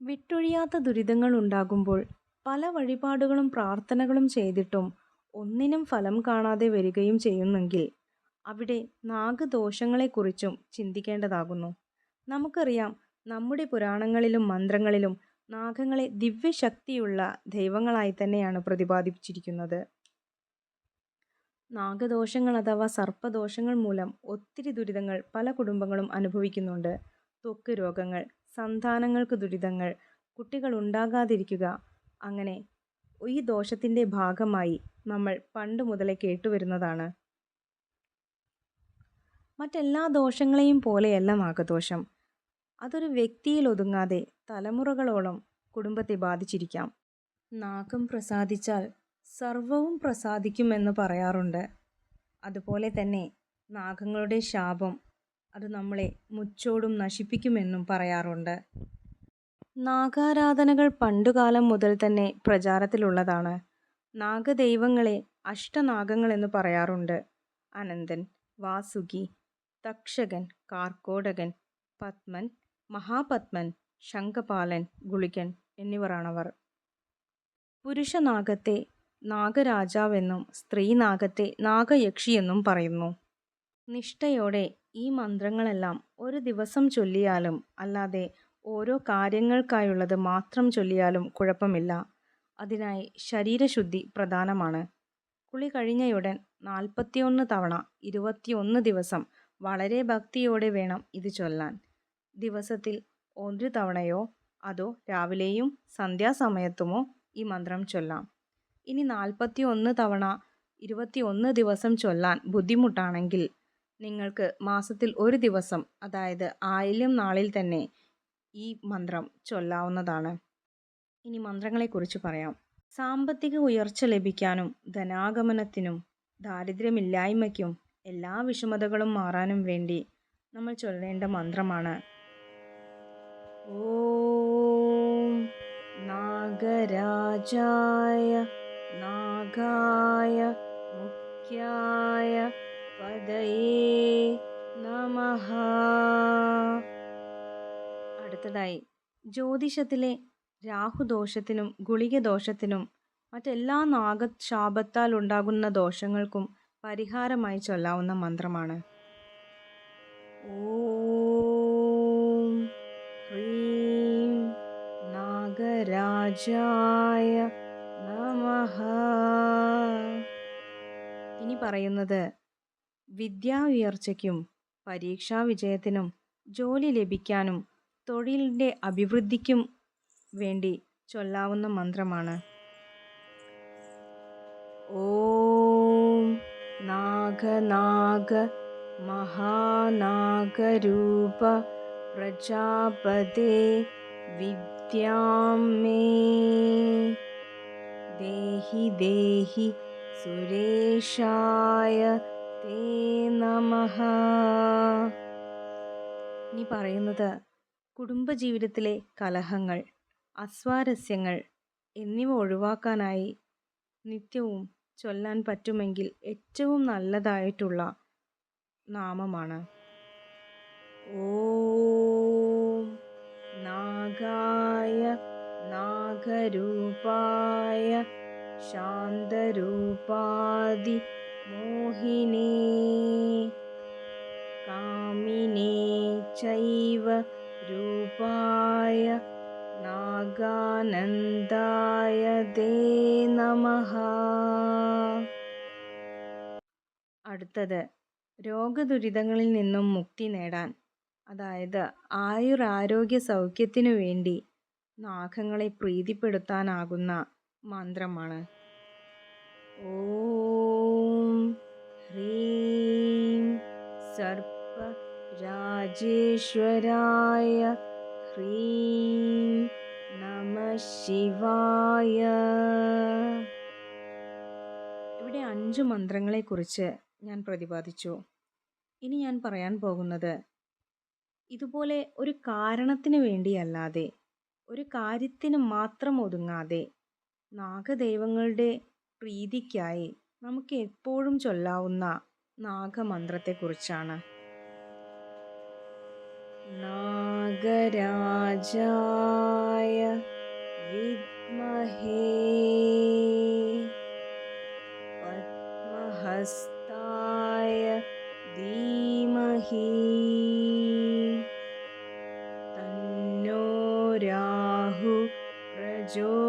വിട്ടൊഴിയാത്ത ദുരിതങ്ങൾ ഉണ്ടാകുമ്പോൾ പല വഴിപാടുകളും പ്രാർത്ഥനകളും ചെയ്തിട്ടും ഒന്നിനും ഫലം കാണാതെ വരികയും ചെയ്യുന്നെങ്കിൽ അവിടെ നാഗദോഷങ്ങളെക്കുറിച്ചും ചിന്തിക്കേണ്ടതാകുന്നു. നമുക്കറിയാം, നമ്മുടെ പുരാണങ്ങളിലും മന്ത്രങ്ങളിലും നാഗങ്ങളെ ദിവ്യശക്തിയുള്ള ദൈവങ്ങളായി തന്നെയാണ് പ്രതിപാദിച്ചിരിക്കുന്നത്. നാഗദോഷങ്ങൾ അഥവാ സർപ്പദോഷങ്ങൾ മൂലം ഒത്തിരി ദുരിതങ്ങൾ പല കുടുംബങ്ങളും അനുഭവിക്കുന്നുണ്ട്. ത്വക്ക് രോഗങ്ങൾ, സന്താനങ്ങൾക്ക് ദുരിതങ്ങൾ, കുട്ടികൾ ഉണ്ടാകാതിരിക്കുക, അങ്ങനെ ഈ ദോഷത്തിൻ്റെ ഭാഗമായി നമ്മൾ പണ്ട് മുതലേ കേട്ടുവരുന്നതാണ്. മറ്റെല്ലാ ദോഷങ്ങളെയും പോലെയല്ല നാഗദോഷം. അതൊരു വ്യക്തിയിൽ ഒതുങ്ങാതെ തലമുറകളോളം കുടുംബത്തെ ബാധിച്ചിരിക്കാം. നാഗം പ്രസാദിച്ചാൽ സർവവും പ്രസാദിക്കുമെന്ന് പറയാറുണ്ട്. അതുപോലെ തന്നെ നാഗങ്ങളുടെ ശാപം അത് നമ്മളെ മുച്ചോടും നശിപ്പിക്കുമെന്നും പറയാറുണ്ട്. നാഗാരാധനകൾ പണ്ടുകാലം മുതൽ തന്നെ പ്രചാരത്തിലുള്ളതാണ്. നാഗദൈവങ്ങളെ അഷ്ടനാഗങ്ങൾ എന്ന് പറയാറുണ്ട്. അനന്തൻ, വാസുകി, തക്ഷകൻ, കാർക്കോടകൻ, പത്മൻ, മഹാപത്മൻ, ശംഖപാലൻ, ഗുളികൻ എന്നിവരാണവർ. പുരുഷനാഗത്തെ നാഗരാജാവെന്നും സ്ത്രീനാഗത്തെ നാഗയക്ഷിയെന്നും പറയുന്നു. നിഷ്ഠയോടെ ഈ മന്ത്രങ്ങളെല്ലാം ഒരു ദിവസം ചൊല്ലിയാലും അല്ലാതെ ഓരോ കാര്യങ്ങൾക്കായുള്ളത് മാത്രം ചൊല്ലിയാലും കുഴപ്പമില്ല. അതിനായി ശരീരശുദ്ധി പ്രധാനമാണ്. കുളി കഴിഞ്ഞയുടൻ 41 തവണ 21 ദിവസം വളരെ ഭക്തിയോടെ വേണം ഇത് ചൊല്ലാൻ. ദിവസത്തിൽ ഒരു തവണയോ അതോ രാവിലെയും സന്ധ്യാസമയത്തുമോ ഈ മന്ത്രം ചൊല്ലാം. ഇനി 41 തവണ 21 ദിവസം ചൊല്ലാൻ ബുദ്ധിമുട്ടാണെങ്കിൽ നിങ്ങൾക്ക് മാസത്തിൽ ഒരു ദിവസം, അതായത് ആയില്യം നാളിൽ തന്നെ ഈ മന്ത്രം ചൊല്ലാവുന്നതാണ്. ഇനി മന്ത്രങ്ങളെക്കുറിച്ച് പറയാം. സാമ്പത്തിക ഉയർച്ച ലഭിക്കാനും ധനാഗമനത്തിനും ദാരിദ്ര്യമില്ലായ്മയ്ക്കും എല്ലാ വിഷമതകളും മാറാനും വേണ്ടി നമ്മൾ ചൊല്ലേണ്ട മന്ത്രമാണ് ഓം നാഗരാജായ നാഗായ മുഖ്യായ പദയേ നമഃ. അടുത്തതായി ജ്യോതിഷത്തിലെ രാഹുദോഷത്തിനും ഗുളികദോഷത്തിനും മറ്റെല്ലാ നാഗശാപത്താൽ ഉണ്ടാകുന്ന ദോഷങ്ങൾക്കും പരിഹാരമായി ചൊല്ലാവുന്ന മന്ത്രമാണ് ഓം ഹ്രീം നാഗരാജായ നമഃ. ഇനി പറയുന്നത് വിദ്യാ ഉയർച്ചയ്ക്കും പരീക്ഷാ വിജയത്തിനും ജോലി ലഭിക്കാനും തൊഴിലിൻ്റെ അഭിവൃദ്ധിക്കും വേണ്ടി ചൊല്ലാവുന്ന മന്ത്രമാണ് ഓം നാഗനാഗ മഹാനാഗരൂപ പ്രജാപതേ വിദ്യാം മേ ദേഹി ദേഹി സുരേഷായ തേ നമഃ. ഇനി പറയുന്നത് കുടുംബജീവിതത്തിലെ കലഹങ്ങൾ, അസ്വാരസ്യങ്ങൾ എന്നിവ ഒഴിവാക്കാനായി നിത്യവും ചൊല്ലാൻ പറ്റുമെങ്കിൽ ഏറ്റവും നല്ലതായിട്ടുള്ള നാമമാണ് ഓം നാഗായ നാഗരൂപായ ശാന്തരൂപാദി മോഹിനേ കാമിനേ ചൈവ രൂപായ നാഗാനന്ദായ തേ നമഃ. അടുത്തത് രോഗദുരിതങ്ങളിൽ നിന്നും മുക്തി നേടാൻ, അതായത് ആയുരാരോഗ്യ സൗഖ്യത്തിനു വേണ്ടി നാഗങ്ങളെ പ്രീതിപ്പെടുത്താനാകുന്ന മന്ത്രമാണ് ഓം ഹ്രീം സർപ്പ രാജേശ്വരായ ഹ്രീം നമഃ ശിവായ. ഇവിടെ 5 മന്ത്രങ്ങളെക്കുറിച്ച് ഞാൻ പ്രതിപാദിച്ചു. ഇനി ഞാൻ പറയാൻ പോകുന്നത് ഇതുപോലെ ഒരു കാരണത്തിന് വേണ്ടിയല്ലാതെ, ഒരു കാര്യത്തിന് മാത്രം ഒതുങ്ങാതെ നാഗദൈവങ്ങളുടെ പ്രീതിക്കായി നമുക്ക് എപ്പോഴും ചൊല്ലാവുന്ന നാഗമന്ത്രത്തെക്കുറിച്ചാണ്. നാഗരാജായ വിദ്മഹേ പദ്മഹസ്തായ ധീമഹി തന്നോ രാഹു പ്രചോദയാത്.